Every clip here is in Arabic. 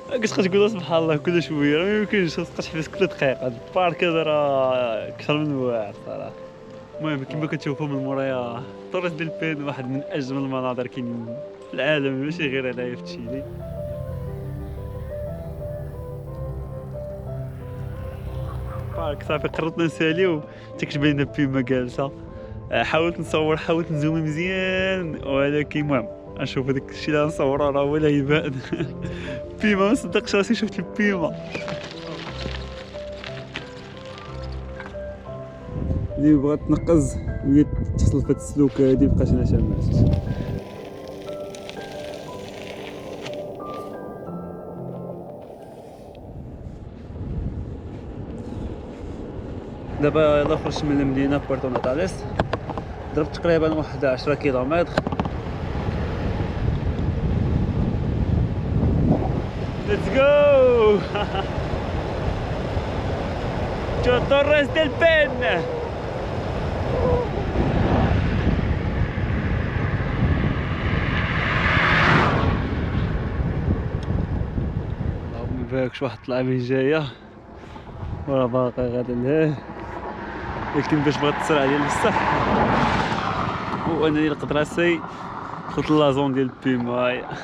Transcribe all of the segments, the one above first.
كتبقى تقول سبحان الله كل شويه، راه ما يمكنش تبقى تحبس كل دقيقه. هاد البارك هذا راه اكثر من واعر صراحه. المهم كما كتشوفوا من مورايا طوريس ديل بين، واحد من اجمل المناظر كاينين في العالم، ماشي غير هنايا في تشيلي. بارك صافي قررت نساليو، تكتب لنا بيما جالسه. حاولت نصور، حاولت نزوم مزيان، ولكن المهم نشوف هذاك الشيء اللي نصورو راه ولا يبان. بيما ما نصدقش راسي شفت البيما اللي بغات تنقز وهي تحصل في هاد السلوكه هادي، بقات انا شامات. دابا يلا خرجت من المدينه بورتو ناتاليس، ضربت تقريبا واحد 10 كيلومتر. ليتس جو. جو توريس ديل بين. ما بالكش واحد طلع من جايه وراه باقي غادا لهيه، لكن باش بغات تسرع ديال بصح، وانني نقد راسي دخلت لازون ديال بيما.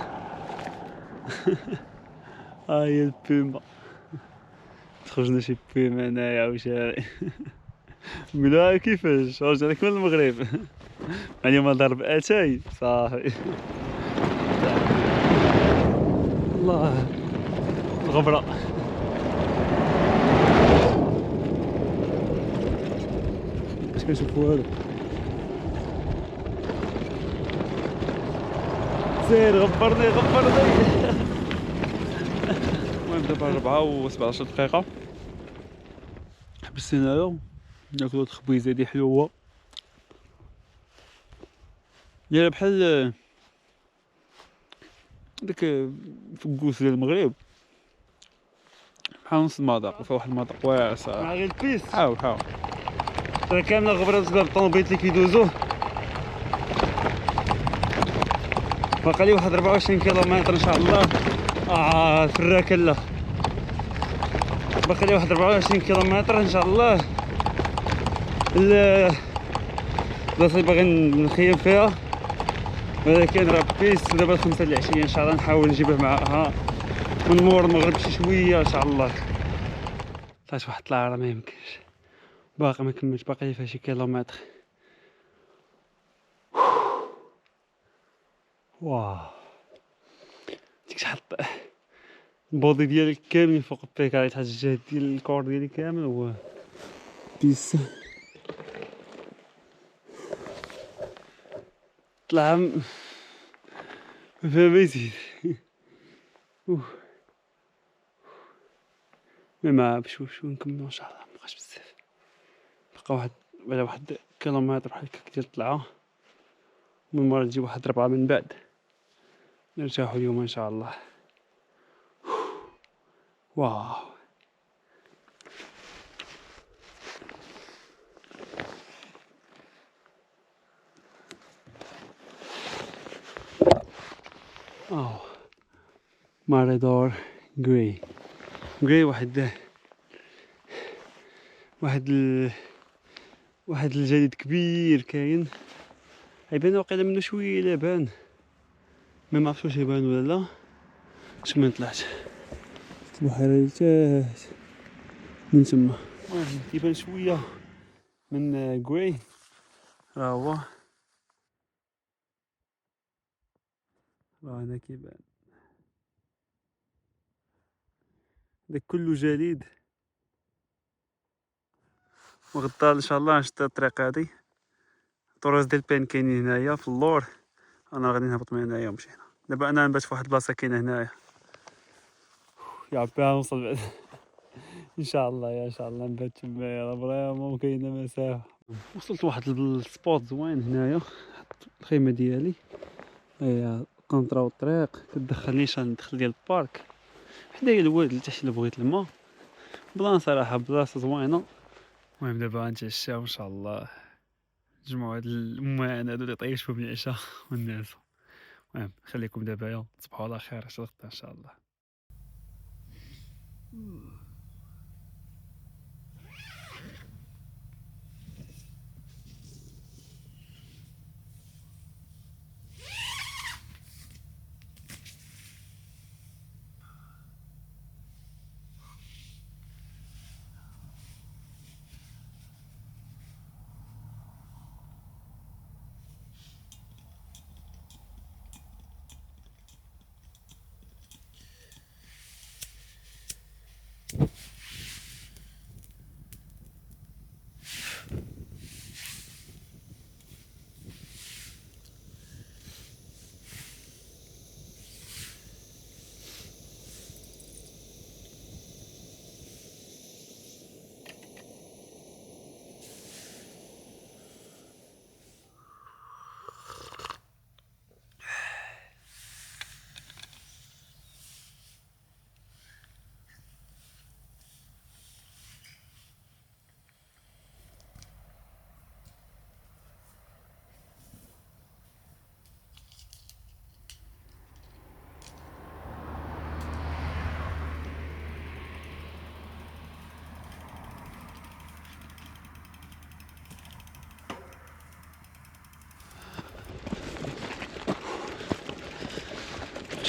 هاهي البيما، تخرجنا شي بيما هنايا وشاري. نقولها كيفاش رجعنا من المغرب. اليوم ضرب اتاي صافي. الله الغبره. اش كنشوفو هذا؟ سير غبرني غبرني. المهم دابا 4 و17 دقيقة، حبست هنايا ناكلو هاد الخبيزة هادي حلوة، دايرة بحال داك فكوس ديال المغرب، بحال نص المذاق، وفيها واحد المذاق واعر صراحة. مع غير البيس حاول راه كاملة غبرة بسبب الطوموبيلات اللي كيدوزو. باقي لي واحد 24 كيلومتر ان شاء الله. في الراكلة باقي لي واحد 24 كيلومتر ان شاء الله. البلاصة اللي باغي نخيم فيها، ولكن راه بيس دابا 5 العشية ان شاء الله نحاول نجيبه معاها من مور المغرب شي شوية ان شاء الله. طلعت واحد الطلعة راه ما يمكنش، باقي ما كملتش، باقي لي فيها شي كيلومتر. واو ديك شحال البودي ديالي كامل فوق البيك، على تحت الجهد ديال الكور ديالي كامل هو بيس. طلع ما فيها ما يزيد. مع بشوش نكملو ان شاء الله، مبقاش بزاف، بقى واحد كيلومتر بحال هكاك ديال الطلعة، من مورا تجي واحد 4 من بعد نرتاحو اليوم ان شاء الله. واو ماريدور غري واحد واحد الجليد كبير كاين، يبان واقيلا منو شويه لابان، ما عرفتش واش يبان ولا لا. باش من طلعت البحيره تحت من تما، المهم يبان شويه من غوي، راه هو راه هنا كيبان داك كله جليد. وغدا ان شاء الله نشد الطريق هادي، طوريس ديل بين كاينين هنايا في اللور، انا غادي نهبط من هنايا ومشينا. دابا انا نبات في واحد البلاصه كاينه هنايا، يا ربي غنوصل بعد. ان شاء الله ان شاء الله نبات تما، راه فريمون كاينه مسافه. وصلت لواحد السبوت زوين هنايا، حط الخيمه ديالي، هي كونطراو الطريق كتدخل نيشان الدخل ديال البارك، حدايا الواد اللي تحت اللي بغيت الماء. بلان صراحه بلاصه زوينه. المهم دابا غنتعشاو ان شاء الله، نجمعوا هاد الأمان هادو اللي طيشوا بالعشاء والناس. المهم خليكم دابا، تصبحوا على خير، حتى غدا ان شاء الله.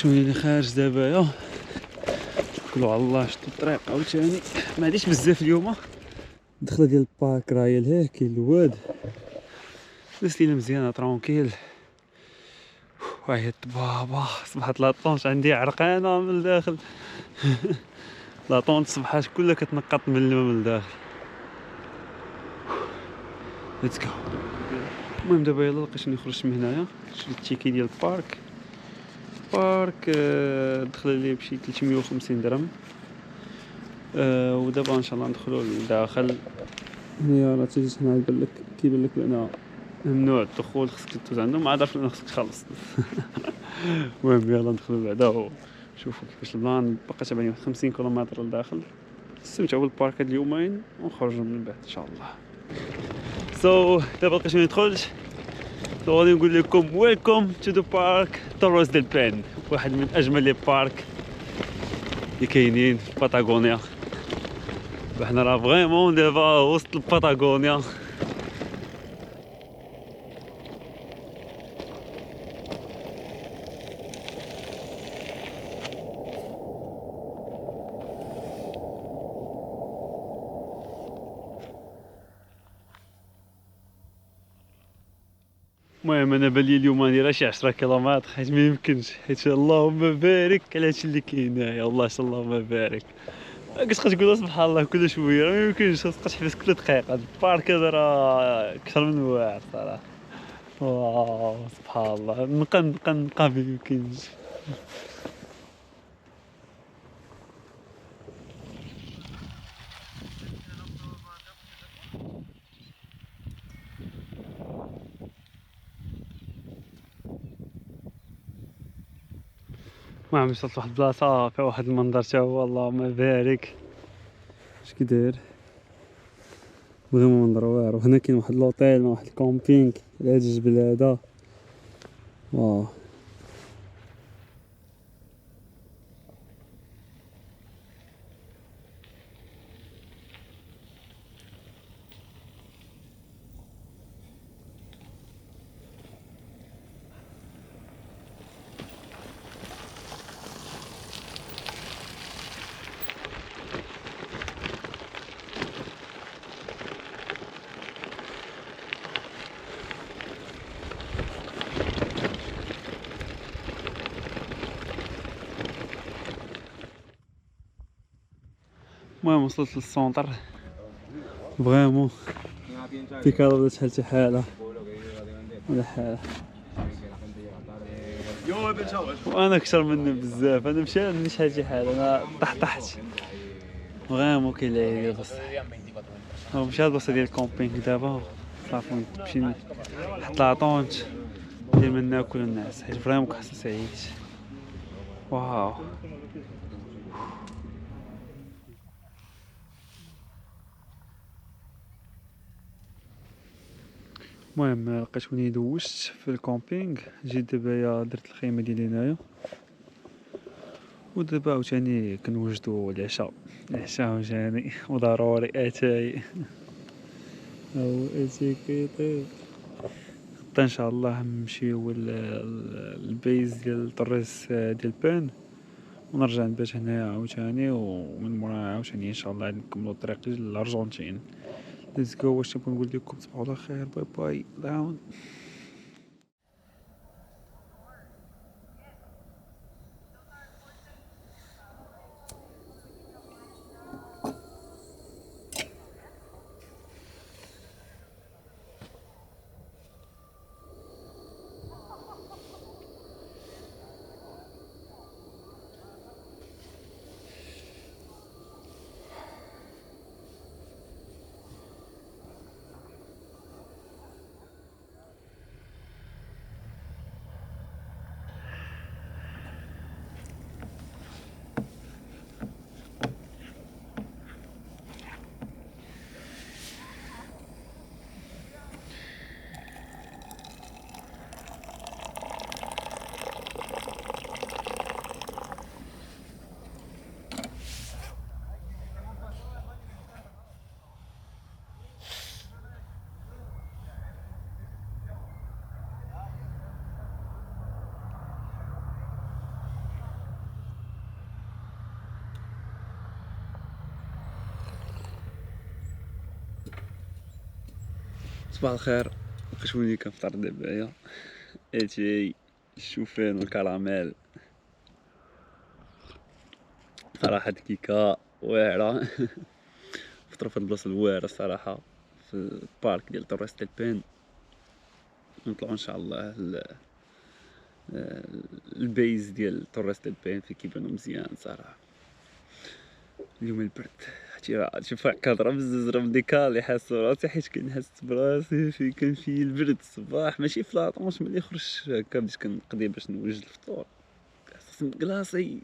شويه خارج دابا توكلوا على الله. شتو الطريق عاوتاني ما عاديش بزاف اليوم. الدخله ديال البارك راهي لهيه كاين الواد الناس لينا مزيانه ترونكيل. وعيط بابا صبحت لاطونش عندي عرقانه من الداخل. لاطونش صبحات كلها كتنقط من الماء من الداخل. ليتس جو. المهم دابا يلا لقيت شنو نخرج من هنايا. شريت التيكي ديال البارك. الدخله اللي بشي 350 درهم. ودابا ان شاء الله ندخلوا للداخل. هنا راه تجي هنا كيبان لك بان ممنوع الدخول، خصك تدوز عندهم، عاد عرفت خصك تخلص. المهم يلا ندخلوا بعدا وشوفوا كيفاش البلان. باقي 50 كيلومتر للداخل. نستمتعوا بالبارك هاد اليومين ونخرجوا من بعد ان شاء الله. دابا لقيت ندخل. غادي نقول لكم ويلكم تو ذا بارك توروز ديل بين، واحد من اجمل لي بارك اللي كاينين في باتاغونيا. حنا راه فريمون دابا وسط الباتاغونيا. المهم انا بالي اليوم ندير شي 10 كيلومتر حيت ما يمكنش، حيت اللهم بارك على هادشي اللي كاين هنايا. والله اللهم بارك. كتبقى تقول سبحان الله كل شويه، ما يمكنش تبقى تحبس كل دقيقه. البارك هذا راه اكثر من واعر صراحه. واو سبحان الله. نبقى ما يمكنش. المهم وصلت لواحد البلاصه فيها واحد المنظر تا هو اللهم بارك. اش كيداير فريمون منظر واعر. وهنا كاين واحد لوطيل مع واحد الكومبينغ على هاد الجبل هذا. واو المهم وصلت للسونتر فريمون بيكالا بدات شحال حاله ولا حاله. وانا اكثر منه بزاف. انا مشى عندي شحال حاله. انا طحت فريمون كاين اللي بصح. مشى هاد البلاصه ديال الكومبينغ دابا صافي نمشي نحط لاطونج ديال من ناكل الناس حيت فريمون كنحس سعيد. واو المهم لقيت وني دوشت في الكومبينغ. جيت دابا درت الخيمه ديالي هنايا ودابا عاوتاني كنوجدو العشاء عاوتاني وضروري اتاي هو اتاي كيطيب. غدا ان شاء الله نمشيو البيز ديال طريس ديال بان ونرجع نبات هنايا عاوتاني، ومن موراها عاوتاني ان شاء الله نكملو الطريق للارجنتين. ليتس جو. واش نبغي نقول لكم تصبحوا على خير. باي باي داون. صباح الخير. شكون كنفطر دابا؟ اتاي الشوفان والكراميل. صراحة الكيكة واعرة. فطرو في البلاصة الواعرة الصراحة في البارك ديال طوريس ديل بين. نطلعو ان شاء الله البيز ديال طوريس ديل بين فين كيبانو مزيان صراحة. اليوم البرد شوف كنهضر بزز راه مديكالي حاس راسي حيت كنحس براسي في كان فيه البرد الصباح ماشي في لاطونش ملي خرجت هكا بديت كنقضي باش نوجد الفطور احساس مكلاصي.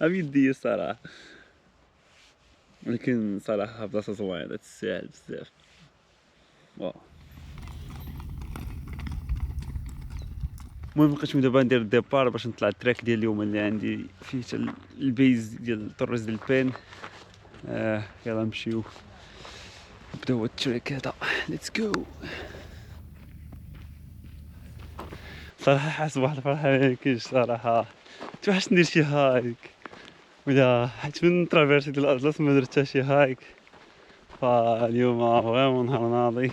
بيدي الصراحة، ولكن صراحة بلاصة زوينة تستاهل بزاف. المهم لقيت دابا ندير الديبار باش نطلع التراك ديال اليوم اللي عندي فيه حتى البيز ديال طوريس ديل بين. يلا نمشيو نبداو التراك هذا. ليتس جو. صراحة حاس بواحد الفرحة ميمكنش صراحة. توحشت ندير شي هايك ولا حيت من ترافيرسي ديال الاطلس ما درت حتى شي هايك. فاليوم فريمون نهار ناضي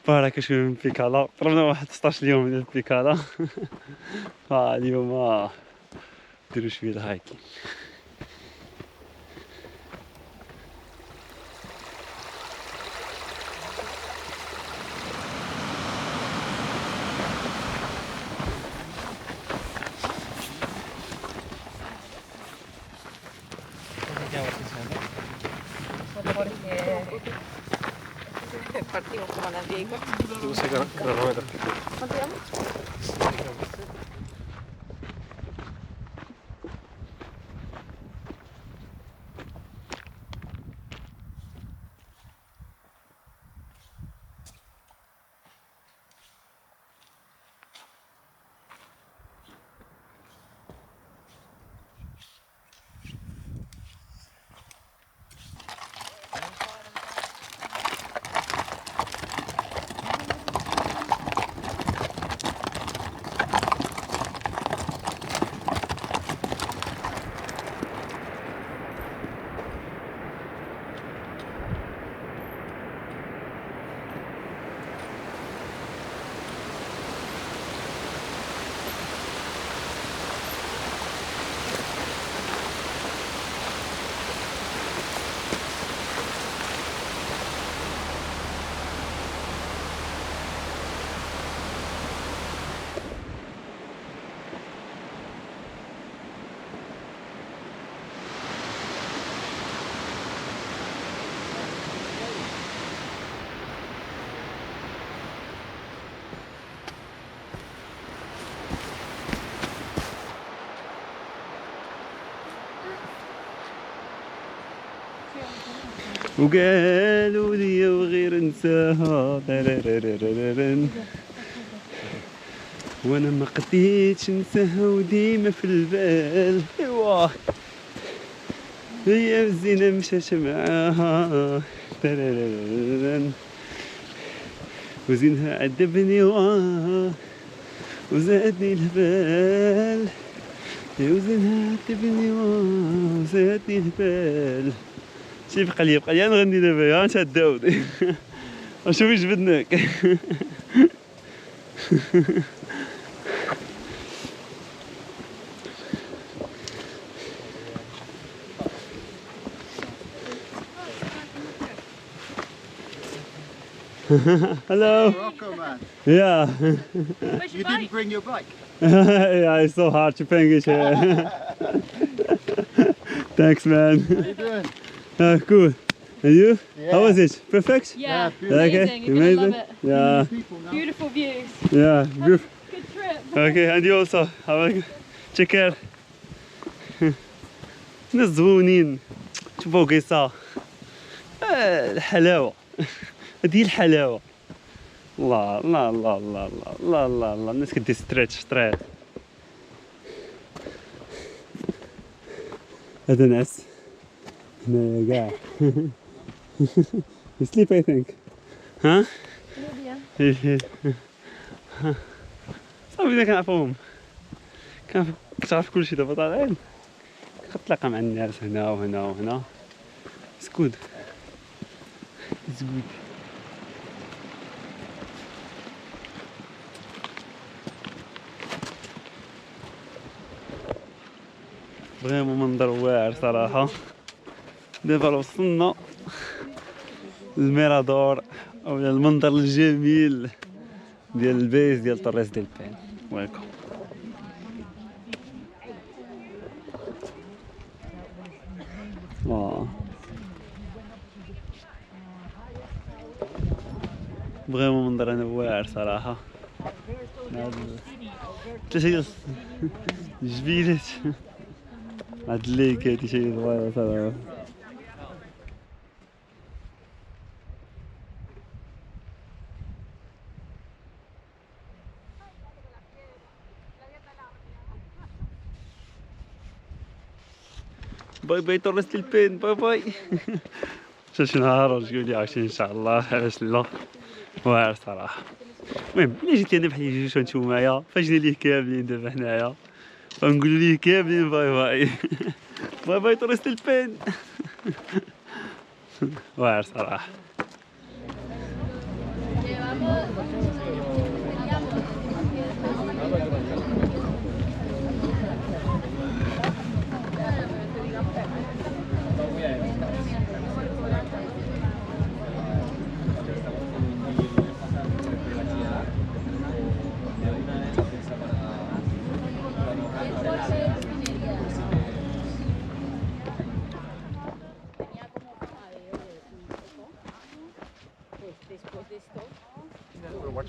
بارك شويه من بيكالا. ضربنا واحد 16 يوم ديال بيكالا. فاليوم نديرو شويه الهايكين. Partimos como la vieja. وقالوا لي وغير نساها. وانا ما قديتش ننساها وديما في البال. ايوا هي الزينة مشات معاها تراراراران. وزينها عذبني وزادني البال. وزينها عذبني وزادني البال. شي بقى لي نغني دابا. ها انت داودي شوفي جبدناك. Hello. Welcome, man. Yeah. Where's You your didn't bike? bring your bike. Yeah, it's so hard to English here. Thanks, man. How you doing? Cool. And you? Yeah. How was it? Perfect? Yeah, beautiful. amazing. You're gonna love it. Yeah. People now. Beautiful views. Yeah. Good trip. Okay, and you also. Take care. ناس زوينين. شوفوا قيصة. الحلاوة. هذه الحلاوة. الله الله الله الله الله الله الله الله الناس كدير ستريتش هذا ناس هنايا كاع. You sleep I think. ها؟ صافي كنعرفوهم. كتعرف كلشي دابا طالعين. كتلاقى مع الناس هنا وهنا وهنا. It's good. It's good. فريمون منظر واعر صراحة. دابا وصلنا للميرادور او المنظر الجميل ديال البيز ديال طوريس ديل بين. ويلكم. فريمون منظر انا واعر صراحة. ثلاثة الجبيلات هاد الليك هادي شي صغيرة صراحة. باي باي طوريس ديل بين. باي باي. شي نهار رجولي عايشين ان شاء الله. علاش لا. واعر صراحة. المهم الا جيت انا بحال جوج نتوما معايا فاجنا ليه كاملين دابا حنايا فنقولوا ليه كاملين باي باي. باي باي طوريس ديل بين. واعر صراحة.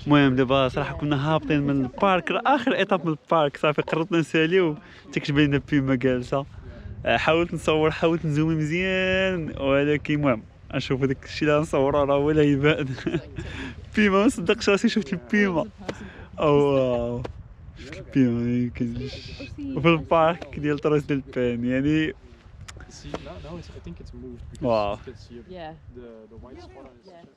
المهم دابا صراحه كنا هابطين من البارك اخر ايطاب من البارك صافي قررنا نساليو تكتب لنا بيما جالسه. حاولت نصور حاولت نزومي مزيان ولكن المهم نشوف داك الشيء اللي نصورو راه ولا يبان. بيما ما صدقش راسي شفت البيما. او شفت البيما يمكن في البارك ديال طوريس ديل بين يعني. See, now I think it's moved because Wow. you can see Yeah. the white spot on his Yeah. chest.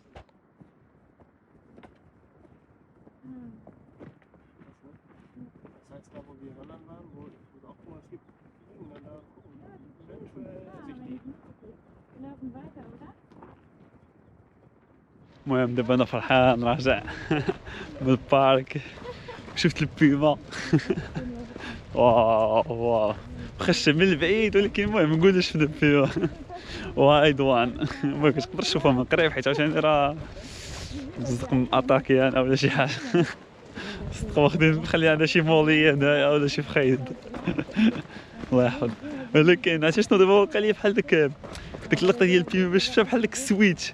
المهم دابا انا فرحان راجع من البارك شفت البيما. واو واو خشة من البعيد ولكن المهم نقول شفت البيما. وايد وان ما كتقدرش تشوفها من قريب حيت عشان راه صدق من اتاكيان او شي حاجه. صدق واخدين نخلي عندها شي موليه هنايا ولا شي فخيد. الله يحفظ. ولكن عرفتي شنو دابا وقع لي بحال ديك اللقطه ديال البيما باش شفتها بحال داك السويتش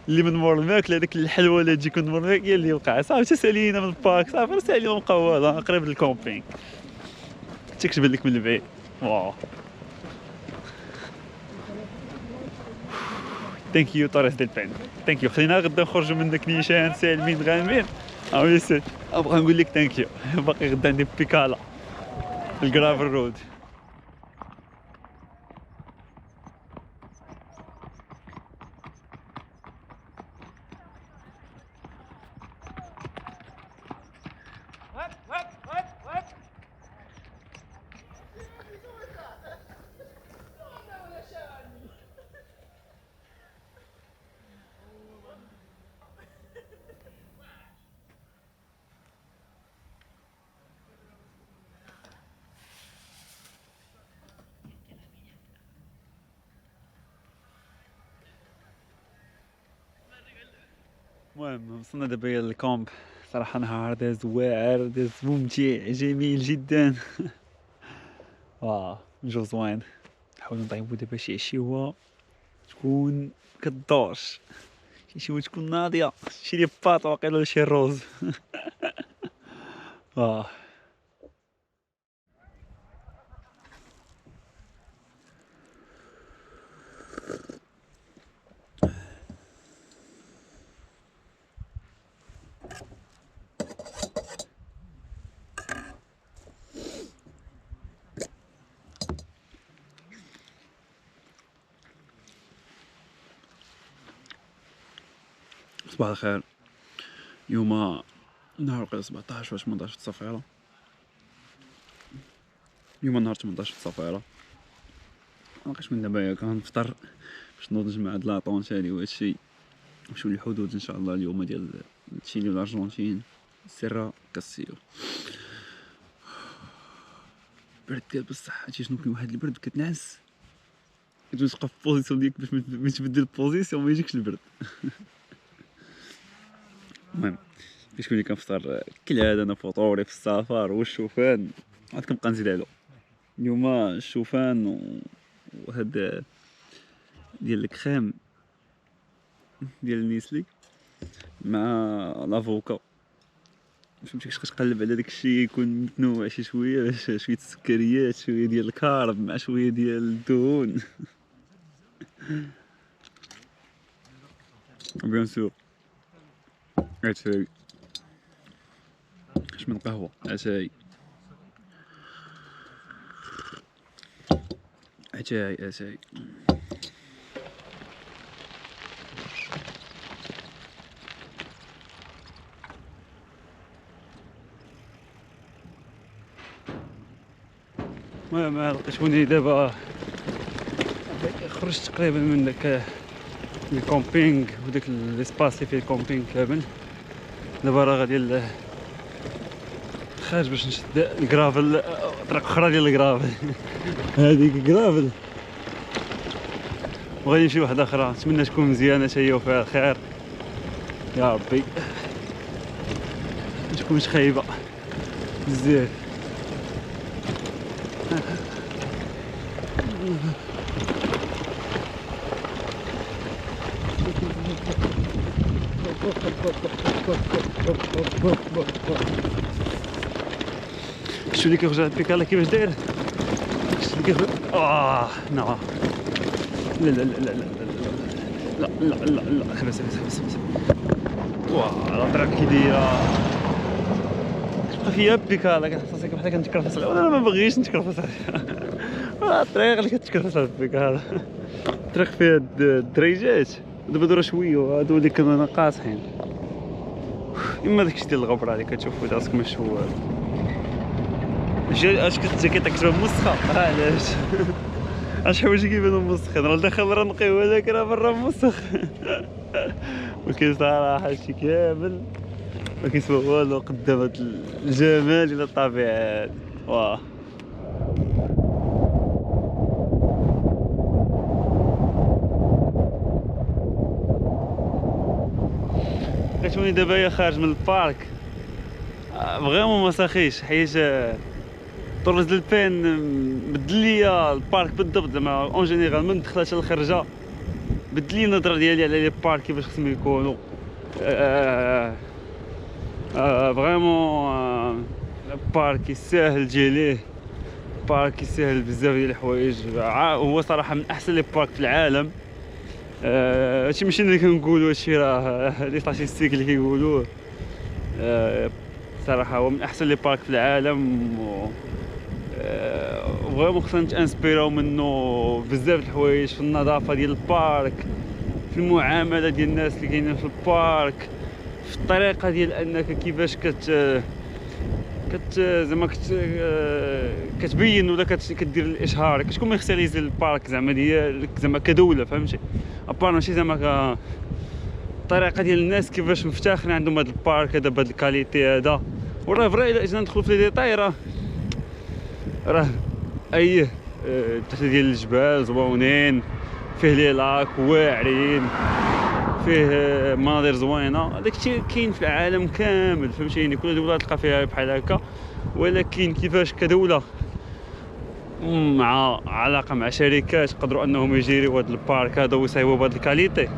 اللي من مور الماكله داك الحلوه اللي تجي من مور الماكله هي اللي وقع صافي سالينا من البارك صافي سالينا ونبقاو قريب للكومبينغ تكتب لك من البعيد. واو ثانك يو طوريس ديل بين ثانك يو. خلينا غدا نخرجوا من داك نيشان سالمين غانمين عويسات ابغى نقول لك ثانك يو. باقي غدا عندي بيكالا في الجرافل رود. المهم وصلنا دابا للكامب. صراحة نهار داز واعر، داز ممتع جميل جدا. جو زوين. نحاولو نطيبو دابا شي عشيوة تكون كدورش، شي عشيوة تكون ناضية، شي لي باط واقيلا ولا شي روز. صباح الخير. اليوم نهار وقيلا 17 ولا 18 صفيرة. اليوم نهار 18 صفيرة. مابقيتش من دابا كنفطر باش نوض نجمع هاد لاطون تالي وهادشي، نمشيو للحدود ان شاء الله اليوم ديال تشيلي والارجنتين، سيرا كاسيو. برد ديال بصح. هادشي شنو كاين واحد البرد كتنعس، كتبقى في البوزيسيون ديالك باش ما تبدل البوزيسيون ما يجيكش البرد. المهم شكون اللي كنفطر كالعاده انا فطوري في السفر والشوفان، عاد كنبقى نزيد عليهم. اليوم الشوفان وهاد ديال الكريم ديال النيسلي مع لافوكا. فهمتي كتقلب على داكشي يكون متنوع شي شويه، باش شويه السكريات، شويه ديال الكارب مع شويه ديال الدهون. بيان سور اتاي اش من قهوه. اتاي ما لقيتوني دابا. خرجت تقريبا من داك الكومبينغ وداك ليسباس اللي فيه الكومبينغ كامل. دابا راه غادي خارج باش نشد الكرافل، طريق اخرى ديال الكرافل. هذيك الكرافل وغادي نمشي واحده اخرى. نتمنى تكون مزيانه حتى هي وفيها الخير يا ربي، ما تكونش خايبه بزاف. شو اللي كيخرج على البيكالا كيفاش داير؟ شو اللي كيخرج؟ نعم. لا لا لا لا لا لا لا لا لا حبس. لا الطريق كي دايره تبقى فيها بيكالا، كتحس راسك بحال كنتكرفس. انا ما باغيش نتكرفس عليها. الطريق اللي كتكرفس على البيكالا، الطريق فيها الدريجات دابا دورا شويه وهادو اللي كانوا قاصحين. اما داكشي ديال الغبره اللي كتشوفو راسك مشهور. اش كتجاكيطك كتبان موسخه؟ علاش؟ اش حوايج كيبانو موسخين؟ راه داخل راه نقي هذاك راه برا موسخ. ولكن صراحه هادشي كامل ما كيسوى والو قدام هاد الجمال ديال الطبيعه. واه لقيتوني دابا خارج من البارك. فريمون ما ساخيش حيت طرز البين بدل ليا البارك بالضبط. زعما اون جينيرال من دخلت الخرجه بدل لي النظره ديالي على لي بارك كيفاش خصهم يكونوا. فريمون بارك يساهل تجي ليه، بارك يساهل بزاف ديال الحوايج. هو صراحه من احسن لي بارك في العالم. هادشي ماشي اللي كنقولوا، هادشي راه لي ستاتيستيك اللي كيقولوه. صراحه هو من احسن لي بارك في العالم فريمون خصنا نتانسبيراو منه بزاف د الحوايج في النظافه ديال البارك، في المعامله ديال الناس اللي كاينين في البارك، في الطريقه ديال انك كيفاش زعما كتبين ولا كدير الاشهار، كتكون ميختاريزي البارك زعما ديالك زعما كدوله، فهمتي؟ ابار ماشي زعما الطريقه ديال الناس كيفاش مفتاخرين عندهم هذا البارك هذا بهذا الكاليتي هذا. وراه فري الا جينا ندخلوا في لي ديتاي راه اي تحت ديال الجبال زوينين، فيه لي لاك واعرين، فيه مناظر زوينه، هذاك الشيء كاين في العالم كامل، فهمتيني؟ كل دوله تلقى فيها بحال هكا، ولكن كيفاش كدوله مع علاقه مع شركات قدروا انهم يجيروا هذا البارك هذا ويصايبوا بهذا الكاليتي،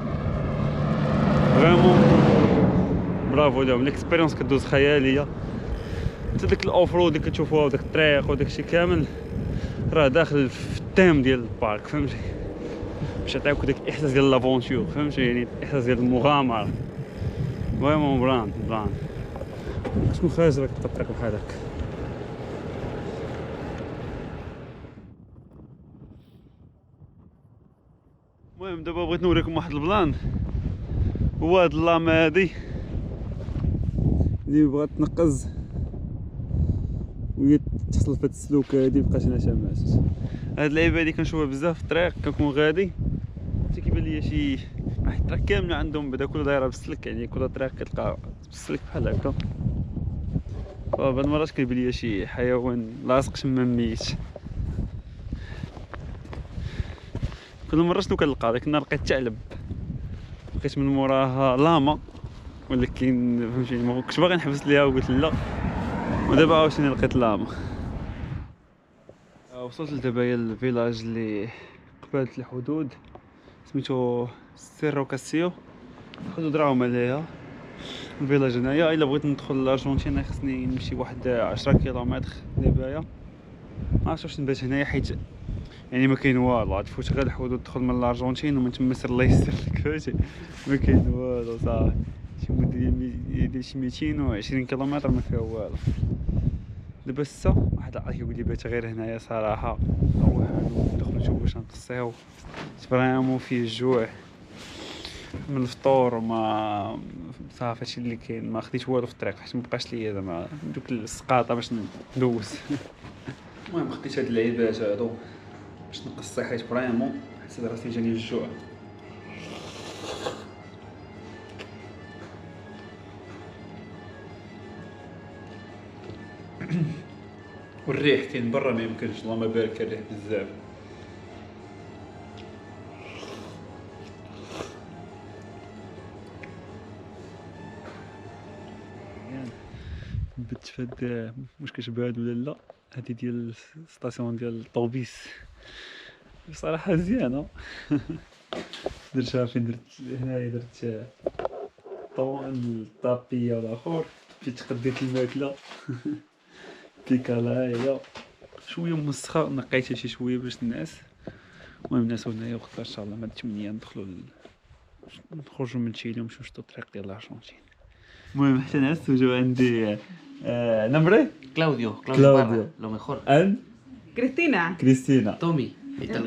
فريمون برافو لهم. الاكسبيريونس كدوز خياليه، حتى داك الاوفرود اللي كتشوفوها وداك الطريق وداك الشيء كامل راه داخل في التيم ديال البارك، فهمتي؟ باش يعطيوك داك الاحساس ديال لافونتور، فهمتي؟ يعني الاحساس ديال المغامره، فريمون بلان تكون خارج راك تلقى الطريق بحال هكا. المهم دابا بغيت نوريكم واحد البلان، هو هاد اللام هادي اللي بغات تنقز وهي تحصل في هاد السلوكه هادي بقات هنا شمات. هاد اللعيبه هادي كنشوفها بزاف في الطريق، كنكون غادي حتى كيبان ليا شي واحد الطريق كامله عندهم بعدا كل دايره بالسلك، يعني كل طريق كتلقى بالسلك بحال هكا. بعض المرات كيبان ليا شي حيوان لاصق تما ميت. كل مره شنو كنلقى؟ داك النهار لقيت ثعلب، لقيت من موراها لاما، ولكن فهمتيني ما كنتش باغي نحبس ليها وقلت لا، ودابا عاوتاني لقيت لاما. وصلت لدابا الفيلاج اللي قبالة الحدود سميتو سيرو كاسيو، الحدود راهم عليها الفيلاج هنايا. الا بغيت ندخل لارجنتين خصني نمشي واحد 10 كيلومتر دابايا، ما عرفتش واش نبات هنايا حيت يعني ما كاين والو، تفوت غير الحدود تدخل من الارجنتين ومن تما سير الله يسر لك، فهمتي؟ ما كاين والو صافي، شي مده ديال شي 220 كيلومتر ما فيها والو. دابا السا واحد العطيه يقول لي بات غير هنايا صراحه، ندخلو نشوفو واش نقصيو، فريمون فيه الجوع من الفطور وما صافي هادشي اللي كاين، ما خديت والو في الطريق حيت مبقاش ليا زعما دوك السقاطه باش ندوز. المهم خديت هاد اللعيبات هادو باش نقصي حيت فريمون حسيت راسي جاني الجوع. والريح كاين برا ما يمكنش، اللهم بارك الريح بزاف. بت فهاد واش كتبان ولا لا، هادي ديال ستاسيون ديال الطوبيس بصراحه مزيانه. درتها فين درت هنايا، درت الطابيه الاخر فين تقديت الماكله. بيكالا هي شويه مسخه، نقيتها شي شويه باش الناس. المهم الناس هنايا وقتها ان شاء الله ما 8 نخرجوا من تشيلي ونمشيو نشدو الطريق ديال الارجنتين. المهم حتى ناس وجاو عندي نمبري Claudio, Claudio. Parra, lo mejor. ان Cristina. كريستينا. Tommy.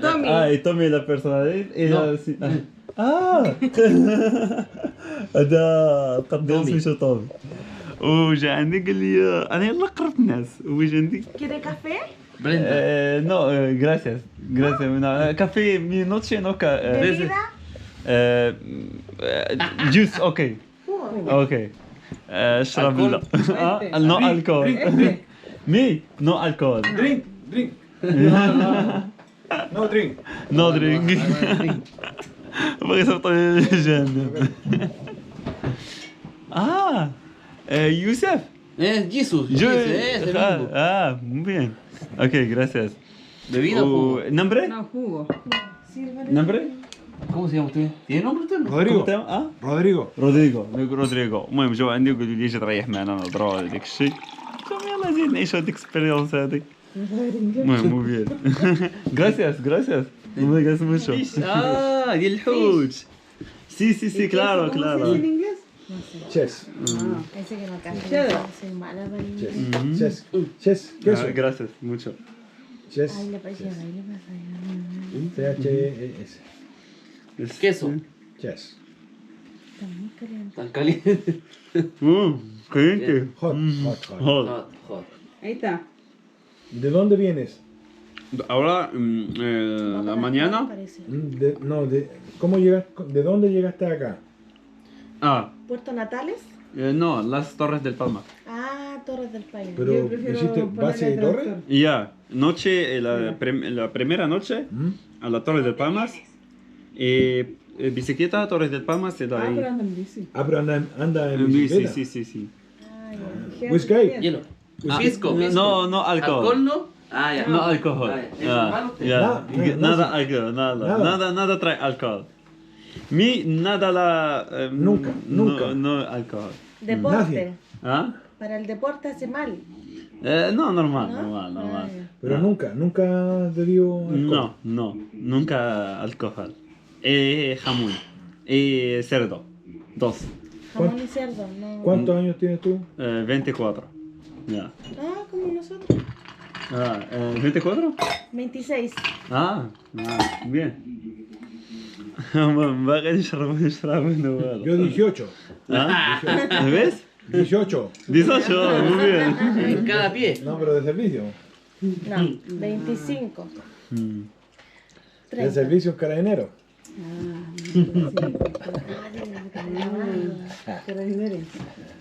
Tommy. y Tommy la personalidad هذا القدام سميتو طومي. وجا عندي قال لي انا يلا قربت الناس، وجا عندي ¿Quiere café? Brenda. نو gracias كافي مي نوتشي نو ¿Bebida? جوس اوكي اشرب لا نو الكول مي نو الكول Drink. No drink. نو درينك. بغيت نطلع للجهنم. يوسف Jesus. Es el mismo. muy bien. Ok, gracias. ¿Bebida o jugo? ¿Nombre? No, jugo. ¿Nombre? ¿Cómo se llama usted? ¿Tiene nombre usted? Rodrigo. Rodrigo. Rodrigo. رودريغو. المهم جاو عندي وقالوا لي اجي تريح معنا نهضروا على داك الشيء. قلت لهم يلاه زيد نعيشوا هاد الاكسبيريونس هادي. المهم مو بيان. gracias. Muy gracias mucho. ديال الحوت. سي كلارو. ¿En inglés? No sé. Chess. Pensé que no casi. Cheddar. Soy mala para el Chess. inglés. Chess. Chess. Queso. gracias, mucho. Chess. Ay, le parecía, ay, le pasa. C-H-E-S. Queso. Chess. Está muy caliente. Tan caliente. Caliente. Hot. Hot. Hot. Hot. Hot, hot. Ahí está. ¿De dónde vienes? Ahora, la mañana. Parece. ¿Cómo llegaste? ¿De dónde llegaste acá? ¿Puerto Natales? No, las Torres del Palmar. Ah, Torres del Paine. Pero Yo prefiero hiciste ponerle base de torre. traductor. Ya, noche, la primera noche a la Torre del Palmas. Bicicleta, Torres del Palmas, y de Ah, ahí. pero anda en bici. Ah, pero anda en Sí, bicicleta. sí. Ah, ya. Whisky. Hielo. Ah, Pisco. no, no alcohol. ¿Alcohol no? Ah, ya. No alcohol. Ah, ¿eso es malo? Ya. Nada, Nada alcohol, Nada. nada trae alcohol. Nada la. Nunca. No alcohol. Deporte. ¿Ah? Para el deporte hace mal. No, normal. Ah, ya. Pero nunca bebió alcohol. No, nunca alcohol. Jamón. Cerdo. 2. Jamón y cerdo, no. ¿Cuántos años tienes tú? 24. Ya. Ah, como nosotros. 24? 26. bien. باقي نشرب النوال. Yo 18. ¿Ves? 18. 18, muy bien. En cada pie. No, pero de servicio. No, 25. De 30. servicio en carabinero. Carabineros.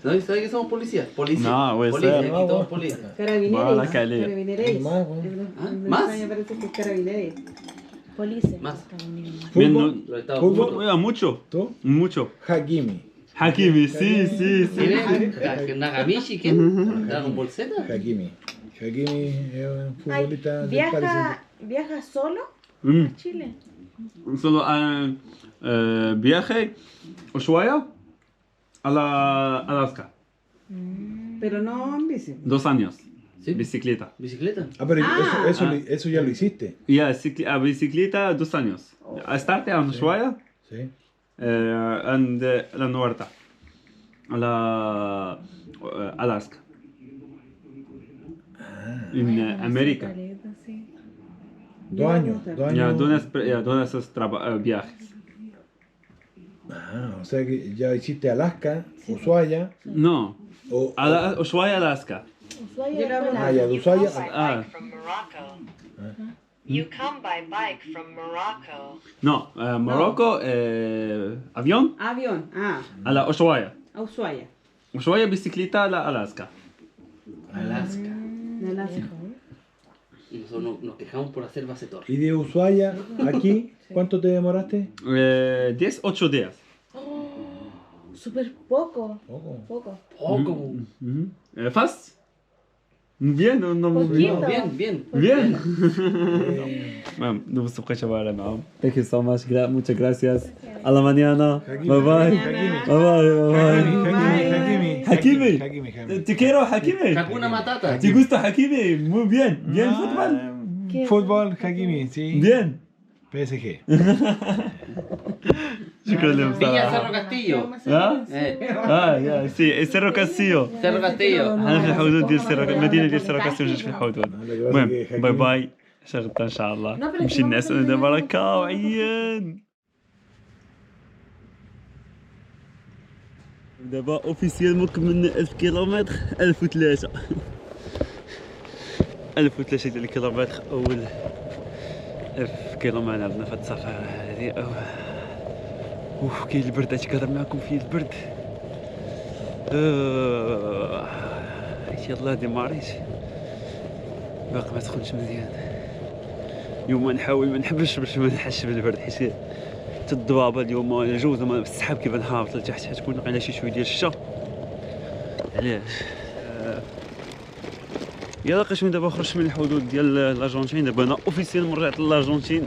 ¿Sabes que somos policías? Policías. No, güey, Policías, ser. aquí todos policías. Carabineros. Mala calidad. Carabineros. Más, bueno. ¿Más? Me parece que es carabineros. Police. Más. Bien, Fútbol. Los Estados Fútbol. Unidos. Mucho. ¿Tú? Mucho. Hakimi. Hakimi, sí. ¿Tiene Nagamichi? ¿Quién? ¿Dragon Ball Z? Hakimi. Hakimi es un Ay, futbolista del Paris ¿viaja solo Mm. a Chile? Solo viaje شوية على Alaska. Pero no en bici. 2 años. Sí. Bicicleta. ¿Bicicleta? Ah, pero Ah. eso ya lo hiciste. Ya, bicicleta 2 años. Start عن شوية Sí. عند النورتا على Alaska. En América. Sí. 2 años. 2 años. Ya, esos viajes. O sea que ya hiciste Alaska, Ushuaia. No, O, شوية Alaska. Ushuaia Yo la fue la- ya, de Ushuaia. Ah, From Morocco. You come by bike from Morocco. no, Morocco, avión Avión. Ah, على Ushuaia. a Ushuaia. Ushuaia bicicleta على Alaska. Alaska. De Alaska. Y nosotros nos quejamos por hacer base torre. y de Ushuaia aquí, ¿cuánto te demoraste? 8 días. Súper poco. Poco. Poco. Poco. Fast? Bien, no muy bien. Poquito. Bien, bien. Bien. Bueno, no se puede llevar a nada. Thank you so much. Muchas gracias. A la mañana. Bye bye. Hakimi. Te quiero, Hakimi. Hakuna Matata. ¿Te gusta Hakimi? Muy bien. Bien, fútbol. ¿Qué? Fútbol, Hakimi, sí. Bien. PSG. شكرا Villa لك. Cerro Castillo. ها؟ يا سي سيرو كاسيو. Cerro Castillo. انا في الحدود ديال سيرو المدينه ديال سيرو كاسيو جوج في الحدود. المهم باي باي شغلت ان شاء الله نمشي الناس انا دابا راه كاوعيان. دابا اوفيسيال كملنا 1000 كيلومتر 1003 1003 ديال الكيلومتر اول 1000 كيلومتر لعبنا في هاد السفر هادي. اوف كاين البرد اش كنهضر معاكم فيه البرد. يلاه ديماريت باقي ما سخنش مزيان. اليوم نحاول ما نحبش باش ما نحسش بالبرد حيت حتى الضبابه اليوم الجو زعما السحاب كيبان هابط لتحت حتكون على شي شويه ديال الشتا. علاش يلا قاش من دابا خرجت من الحدود ديال الارجنتين. دابا انا اوفيسيال رجعت للارجنتين.